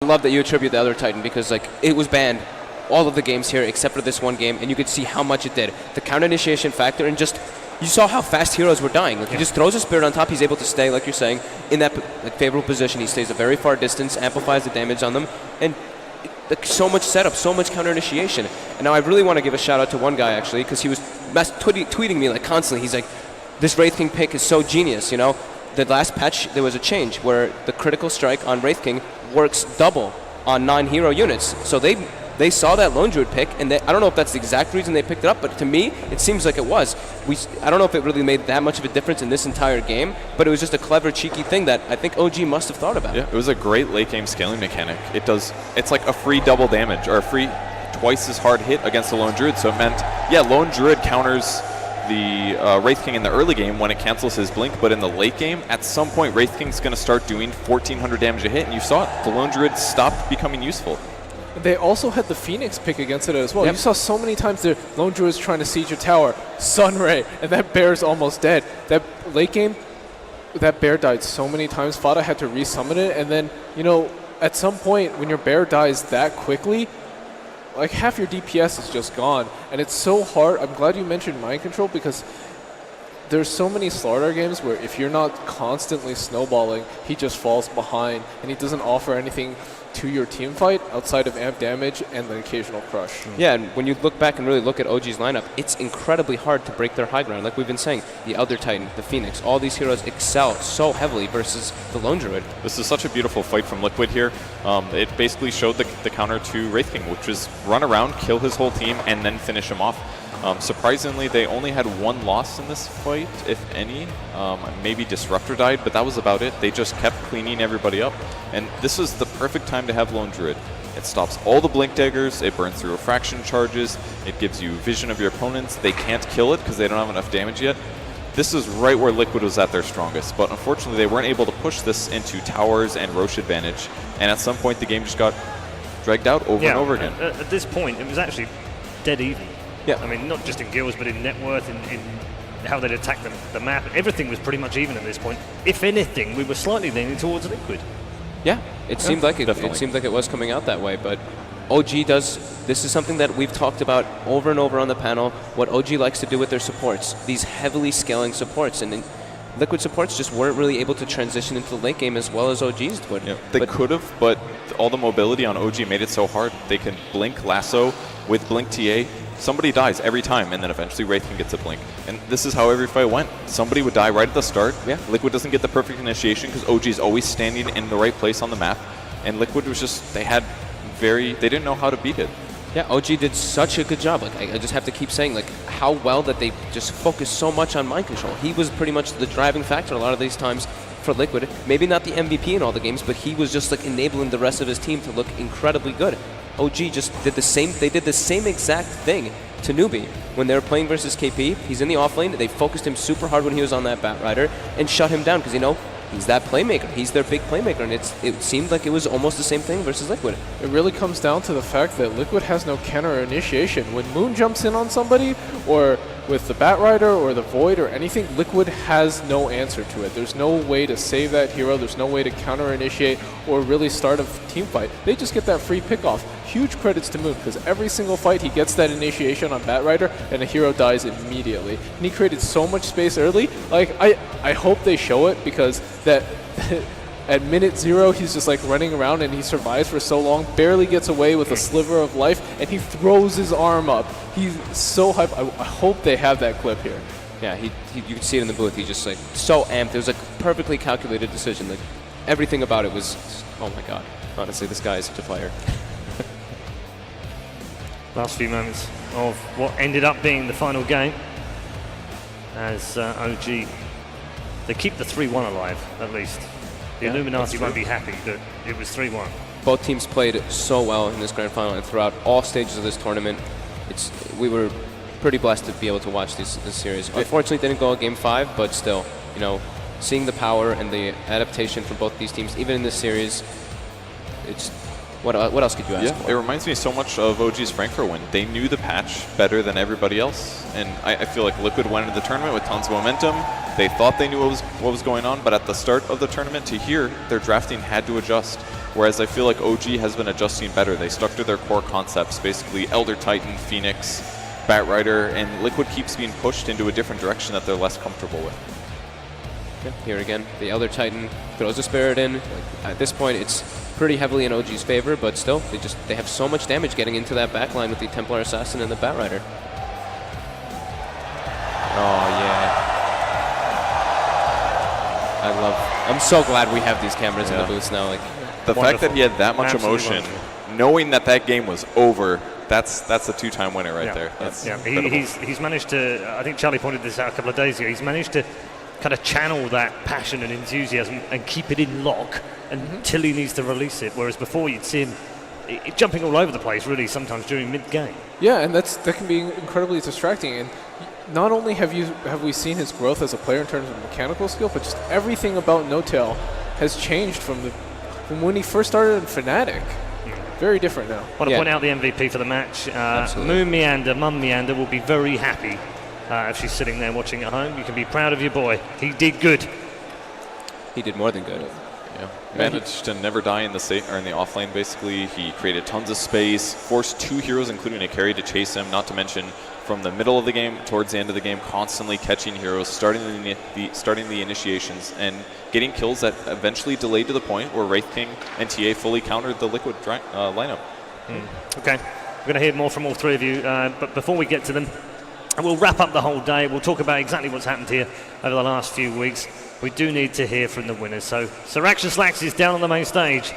love that you attribute the other Titan because like it was banned all of the games here except for this one game, and you could see how much it did. The counter initiation factor, and just you saw how fast heroes were dying. Like he just throws a spirit on top, he's able to stay, like you're saying, in that favorable position. He stays a very far distance, amplifies the damage on them, and so much setup, so much counter initiation. And now I really want to give a shout out to one guy actually, because he was tweeting me like constantly. He's like, this Wraith King pick is so genius, you know. The last patch there was a change where the critical strike on Wraith King works double on non-hero units. So they saw that Lone Druid pick, and I don't know if that's the exact reason they picked it up, but to me, it seems like it was. I don't know if it really made that much of a difference in this entire game, but it was just a clever, cheeky thing that I think OG must have thought about. Yeah, it was a great late game scaling mechanic. It's like a free double damage, or a free twice as hard hit against the Lone Druid, so it meant, yeah, Lone Druid counters the Wraith King in the early game when it cancels his blink, but in the late game, at some point, Wraith King's going to start doing 1,400 damage a hit, and you saw it. The Lone Druid stopped becoming useful. They also had the Phoenix pick against it as well. Yep. You saw so many times the Lone Druid is trying to siege a tower, Sunray, and that bear's almost dead. That late game, that bear died so many times. Fada had to resummon it, and then, you know, at some point when your bear dies that quickly, like half your DPS is just gone. And it's so hard. I'm glad you mentioned mind control because there's so many Slardar games where if you're not constantly snowballing, he just falls behind and he doesn't offer anything to your team fight outside of amp damage and the occasional crush. Yeah, and when you look back and really look at OG's lineup, it's incredibly hard to break their high ground. Like we've been saying, the Elder Titan, the Phoenix, all these heroes excel so heavily versus the Lone Druid. This is such a beautiful fight from Liquid here. It basically showed the counter to Wraith King, which was run around, kill his whole team, and then finish him off. Surprisingly, they only had one loss in this fight, if any. Maybe Disruptor died, but that was about it. They just kept cleaning everybody up. And this was the perfect time to have Lone Druid. It stops all the Blink Daggers, it burns through refraction charges, it gives you vision of your opponents. They can't kill it because they don't have enough damage yet. This is right where Liquid was at their strongest, but unfortunately they weren't able to push this into towers and Roche advantage. And at some point the game just got dragged out over and over again. At this point, it was actually dead even. Yeah. I mean, not just in guilds, but in net worth, in how they'd attack the map. Everything was pretty much even at this point. If anything, we were slightly leaning towards Liquid. Yeah, it seemed like it. It seemed like it was coming out that way, but OG does. This is something that we've talked about over and over on the panel. What OG likes to do with their supports, these heavily scaling supports, and Liquid supports just weren't really able to transition into the late game as well as OG's would. Yeah, they could have, but all the mobility on OG made it so hard. They can blink lasso with blink TA. Somebody dies every time, and then eventually Wraith King gets a blink. And this is how every fight went. Somebody would die right at the start. Yeah. Liquid doesn't get the perfect initiation because OG is always standing in the right place on the map. And Liquid was just, they didn't know how to beat it. Yeah, OG did such a good job. Like I just have to keep saying, like how well that they just focused so much on mind control. He was pretty much the driving factor a lot of these times for Liquid. Maybe not the MVP in all the games, but he was just like enabling the rest of his team to look incredibly good. OG just did the same. They did the same exact thing to Newbie when they were playing versus KP. He's in the off lane. They focused him super hard when he was on that Bat Rider and shut him down because he's that playmaker. He's their big playmaker, and it seemed like it was almost the same thing versus Liquid. It really comes down to the fact that Liquid has no counter initiation. When Moon jumps in on somebody, or with the Bat Rider or the Void or anything, Liquid has no answer to it. There's no way to save that hero. There's no way to counter initiate or really start a team fight. They just get that free pickoff. Huge credits to Moon because every single fight he gets that initiation on Bat Rider and a hero dies immediately. And he created so much space early. Like I hope they show it because that at minute 0 he's just like running around and he survives for so long, barely gets away with a sliver of life, and he throws his arm up. He's so hyped. I hope they have that clip here. Yeah, you could see it in the booth. He's just like so amped. It was a perfectly calculated decision. Like everything about it was, oh my god. Honestly, this guy is such a player. Last few moments of what ended up being the final game as OG, they keep the 3-1 alive at least. The Illuminati won't be happy that it was 3-1. Both teams played so well in this grand final and throughout all stages of this tournament. We were pretty blessed to be able to watch this series. Unfortunately, it didn't go Game 5, but still, seeing the power and the adaptation for both these teams, even in this series, it's what else could you ask for? It reminds me so much of OG's Frankfurt win. They knew the patch better than everybody else, and I feel like Liquid went into the tournament with tons of momentum. They thought they knew what was going on, but at the start of the tournament to here, their drafting had to adjust. whereas I feel like OG has been adjusting better. They stuck to their core concepts, basically Elder Titan, Phoenix, Batrider, and Liquid keeps being pushed into a different direction that they're less comfortable with. Okay, here again, the Elder Titan throws a Spirit in. At this point, it's pretty heavily in OG's favor, but still, they have so much damage getting into that backline with the Templar Assassin and the Batrider. Oh, yeah. I'm so glad we have these cameras in the booths now. Like, the fact that he had that much Absolutely emotion, wonderful. knowing that that game was over, that's a 2-time winner right Yeah, there. That's yeah. incredible. He's managed to, I think Charlie pointed this out a couple of days ago, he's managed to kind of channel that passion and enthusiasm and keep it in lock until he needs to release it, whereas before you'd see him jumping all over the place really sometimes during mid-game. Yeah, and that can be incredibly distracting. And not only have we seen his growth as a player in terms of mechanical skill, but just everything about No-Tail has changed from when he first started in Fnatic. Very different now. I want to point out the MVP for the match. Mum Meander will be very happy if she's sitting there watching at home. You can be proud of your boy. He did good. he did more than good. Yeah. Managed to never die in the offlane, basically. He created tons of space, forced 2 heroes, including a carry, to chase him, not to mention from the middle of the game towards the end of the game, constantly catching heroes, starting the initiations, and getting kills that eventually delayed to the point where Wraith King and TA fully countered the Liquid lineup. Okay, we're going to hear more from all three of you, but before we get to them, we'll wrap up the whole day. We'll talk about exactly what's happened here over the last few weeks. We do need to hear from the winners. So Sir Raxus Lax is down on the main stage.